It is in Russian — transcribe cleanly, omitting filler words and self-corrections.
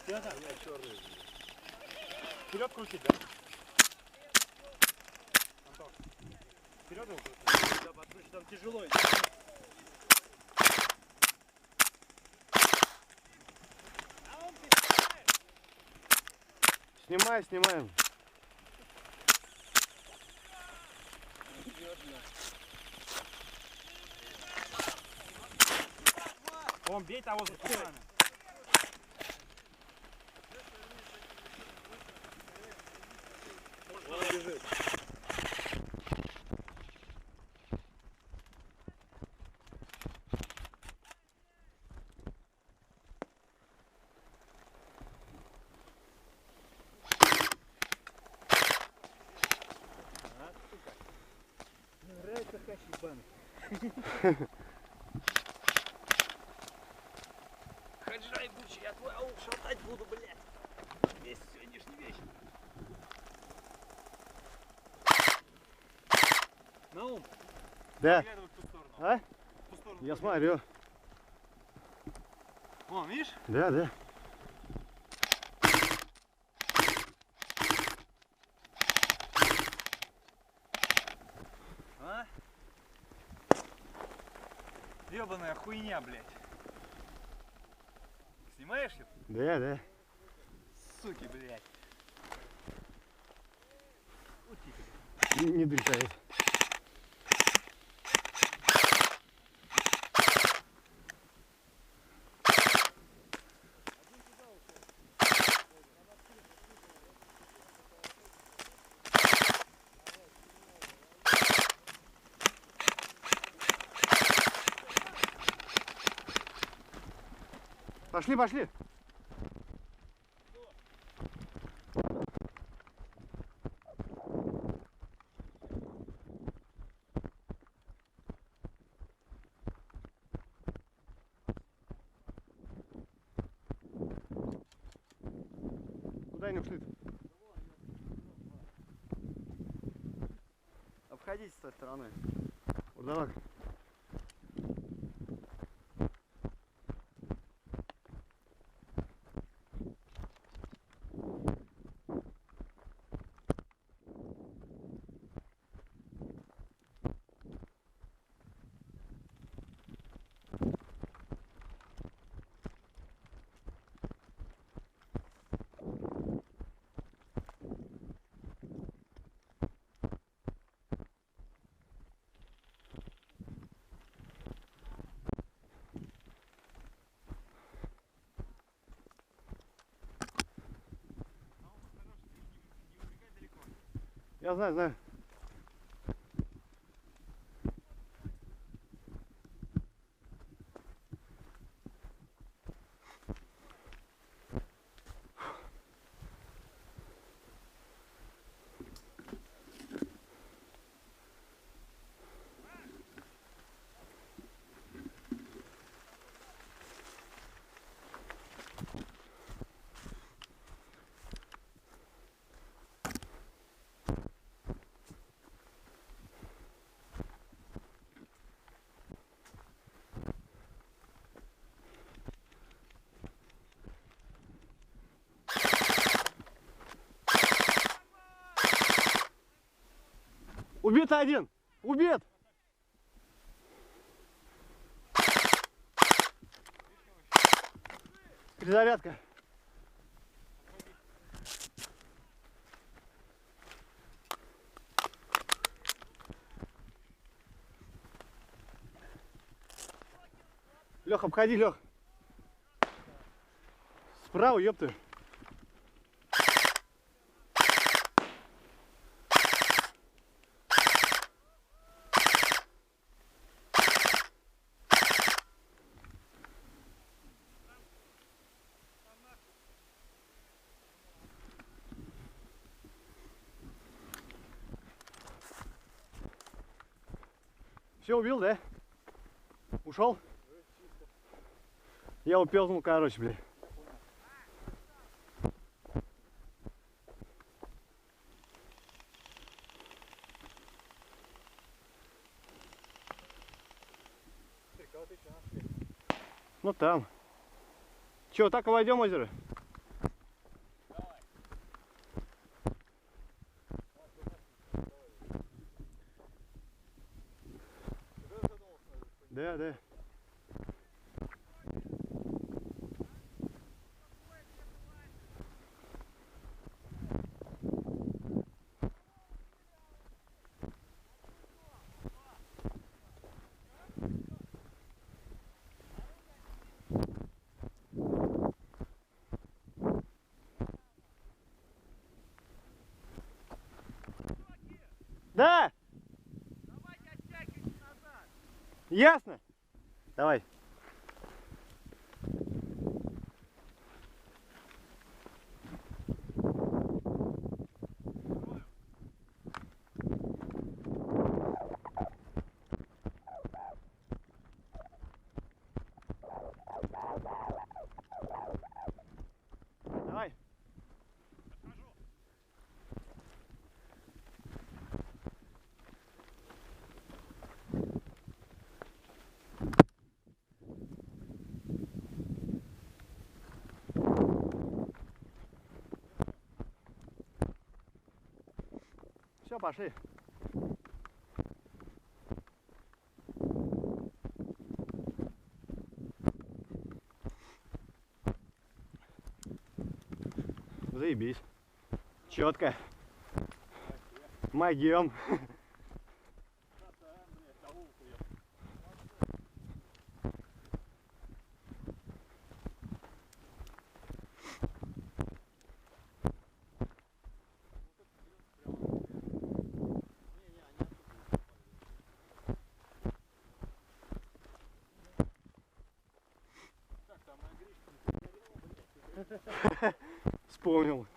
Да. Вперед крутить, да? Антон, вперед его крутить? Да, потому что там тяжело. Снимаем. Он бей того за кулаками. Бежит. Нравится качать банк. Хаджай Бучи, я твой аук шатать буду, блядь. Весь сегодняшний вечер. Наум? Да. Поглядывай в ту сторону. А? В ту сторону. Я смотрю. Вон, видишь? Да. А? Ёбаная хуйня, блядь. Снимаешь это? Да. Суки, блядь. Не дышает. Пошли. Куда они ушли-то? Обходите с той стороны. Вот давай. Я знаю. Убит один! Убит! Перезарядка. Лех, обходи, Лех. Справа, ёпты. Все, убил, да? Ушел? Я упелзнул, короче, блядь. Ну там. Че, так и войдем в озеро? Да. Да! Давайте оттягивайтесь назад. Ясно? Давай. Давай. Все, пошли. Заебись. Четко. Могем. Вспомнил.